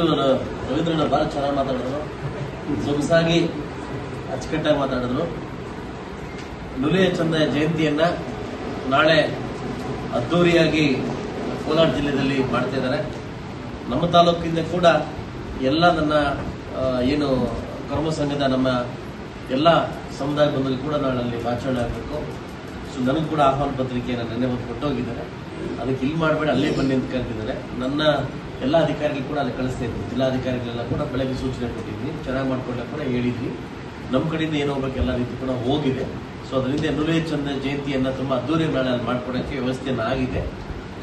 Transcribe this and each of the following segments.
ರವೀಂದ್ರಣ್ಣ ಬಹಳ ಚೆನ್ನಾಗಿ ಮಾತಾಡಿದ್ರು, ಸೊಗಸಾಗಿ ಅಚ್ಚುಕಟ್ಟಾಗಿ ಮಾತಾಡಿದ್ರು. ನುಲಿಯ ಚಂದ ಜಯಂತಿಯನ್ನ ನಾಳೆ ಅದ್ದೂರಿಯಾಗಿ ಕೋಲಾರ ಜಿಲ್ಲೆಯಲ್ಲಿ ಮಾಡ್ತಾ ಇದ್ದಾರೆ. ನಮ್ಮ ತಾಲೂಕಿಂದ ಕೂಡ ಎಲ್ಲ ನನ್ನ ಏನು ಕರ್ಮ ಸಂಘದ ನಮ್ಮ ಎಲ್ಲ ಸಮುದಾಯ ಬಂದಲ್ಲಿ ಕೂಡ ನಾಳೆ ಅಲ್ಲಿ ಆಚರಣೆ ಆಗಬೇಕು. ಸೊ ನನಗೂ ಕೂಡ ಆಹ್ವಾನ ಪತ್ರಿಕೆಯನ್ನು ನೆನ್ನೆ ಒಂದು ಕೊಟ್ಟೋಗಿದ್ದಾರೆ. ಅದಕ್ಕೆ ಇಲ್ಲಿ ಮಾಡಬೇಡ ಅಲ್ಲೇ ಬನ್ನಿ ಅಂತ ಕರೆದಿದ್ದಾರೆ. ನನ್ನ ಎಲ್ಲ ಅಧಿಕಾರಿಗಳು ಕೂಡ ಅಲ್ಲಿ ಕಳಿಸ್ತಾ ಇದ್ವಿ. ಜಿಲ್ಲಾಧಿಕಾರಿಗಳೆಲ್ಲ ಕೂಡ ಬೆಳಗ್ಗೆ ಸೂಚನೆ ಕೊಟ್ಟಿದ್ವಿ, ಚೆನ್ನಾಗಿ ಮಾಡ್ಕೊಳ್ಳೋಕೆ ಕೂಡ ಹೇಳಿದ್ವಿ. ನಮ್ಮ ಕಡೆಯಿಂದ ಏನು ಹೋಗ್ಬೇಕು ಎಲ್ಲ ರೀತಿ ಕೂಡ ಹೋಗಿದೆ. ಸೊ ಅದರಿಂದ ನುಲಿಯ ಚಂದ ಜಯಂತಿಯನ್ನು ತುಂಬ ಅದ್ದೂರಿ ನಾಳೆ ಅಲ್ಲಿ ಮಾಡ್ಕೊಡೋಕ್ಕೆ ವ್ಯವಸ್ಥೆಯನ್ನು ಆಗಿದೆ.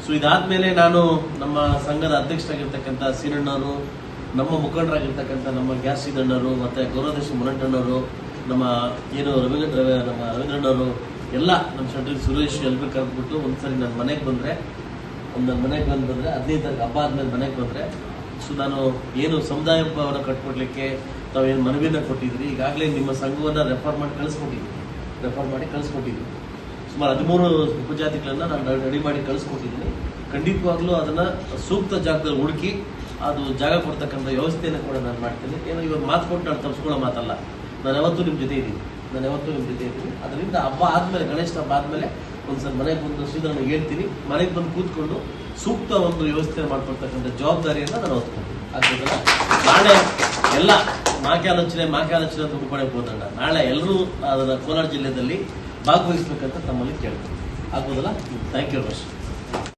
ಸೊ ಇದಾದ್ಮೇಲೆ ನಾನು ನಮ್ಮ ಸಂಘದ ಅಧ್ಯಕ್ಷರಾಗಿರ್ತಕ್ಕಂಥ ಸೀನಣ್ಣವರು, ನಮ್ಮ ಮುಖಂಡರಾಗಿರ್ತಕ್ಕಂಥ ನಮ್ಮ ಗ್ಯಾಸ್ ಸೀನಣ್ಣವರು, ಮತ್ತು ಗೌರವದರ್ಶಿ ಮುನಂಟಣ್ಣವರು, ನಮ್ಮ ಏನು ರವೀಂದ್ರಣ್ಣವರು ಎಲ್ಲ ನಮ್ಮ ಶೆಟ್ರಿ ಸುರೇಶ್ ಎಲ್ಲರೂ ಕರೆದ್ಬಿಟ್ಟು ಒಂದ್ಸರಿ ನನ್ನ ಮನೆಗೆ ಬಂದರೆ 15 ತಾರೀಕು ಹಬ್ಬ ಆದ್ಮೇಲೆ ಮನೆಗೆ ಬಂದರೆ, ಸೊ ನಾನು ಏನು ಸಮುದಾಯ ಭವನ ಕಟ್ಕೊಡ್ಲಿಕ್ಕೆ ತಾವೇನು ಮನವಿಯನ್ನು ಕೊಟ್ಟಿದ್ರಿ, ಈಗಾಗಲೇ ನಿಮ್ಮ ಸಂಘವನ್ನು ರೆಫರ್ ಮಾಡಿ ಕಳಿಸ್ಕೊಟ್ಟಿದ್ವಿ. ಸುಮಾರು 13 ಉಪಜಾತಿಗಳನ್ನು ನಾನು ರೆಡಿ ಮಾಡಿ ಕಳಿಸ್ಕೊಟ್ಟಿದ್ದೀನಿ. ಖಂಡಿತವಾಗ್ಲೂ ಅದನ್ನು ಸೂಕ್ತ ಜಾಗದಲ್ಲಿ ಹುಡುಕಿ ಅದು ಜಾಗ ಕೊಡ್ತಕ್ಕಂಥ ವ್ಯವಸ್ಥೆಯನ್ನು ಕೂಡ ನಾನು ಮಾಡ್ತೀನಿ. ಏನೋ ಇವಾಗ ಮಾತು ಕೊಟ್ಟು ನಾನು ತಪ್ಪಿಸ್ಕೊಳ್ಳೋ ಮಾತಲ್ಲ. ನಾನು ಯಾವತ್ತೂ ನಿಮ್ಮ ಜೊತೆ ಇದ್ದೀನಿ. ಅದರಿಂದ ಹಬ್ಬ ಆದಮೇಲೆ, ಗಣೇಶ ಹಬ್ಬ ಆದಮೇಲೆ ಒಂದ್ಸಲ ಮನೆಗೆ ಬಂದು ಶ್ರೀಧರನಿಗೆ ಹೇಳ್ತೀನಿ, ಮನೆಗೆ ಬಂದು ಕೂತ್ಕೊಂಡು ಸೂಕ್ತ ಒಂದು ವ್ಯವಸ್ಥೆ ಮಾಡ್ಕೊಳ್ತಕ್ಕಂಥ ಜವಾಬ್ದಾರಿಯನ್ನು ನಾನು ಹೊತ್ಕೊಳ್ತೀನಿ. ಆಗ್ಬೋದಲ್ಲ? ನಾಳೆ ಎಲ್ಲ ಮಾಕೆ ಆಲೋಚನೆ ಅಂತ ಹುಡ್ಕೊಳಕ್ಕೆ ಹೋದಣ್ಣ, ನಾಳೆ ಎಲ್ಲರೂ ಅದನ್ನು ಕೋಲಾರ ಜಿಲ್ಲೆಯಲ್ಲಿ ಭಾಗವಹಿಸ್ಬೇಕಂತ ತಮ್ಮಲ್ಲಿ ಕೇಳ್ತೀನಿ. ಆಗ್ಬೋದಲ್ಲ? Thank you very much.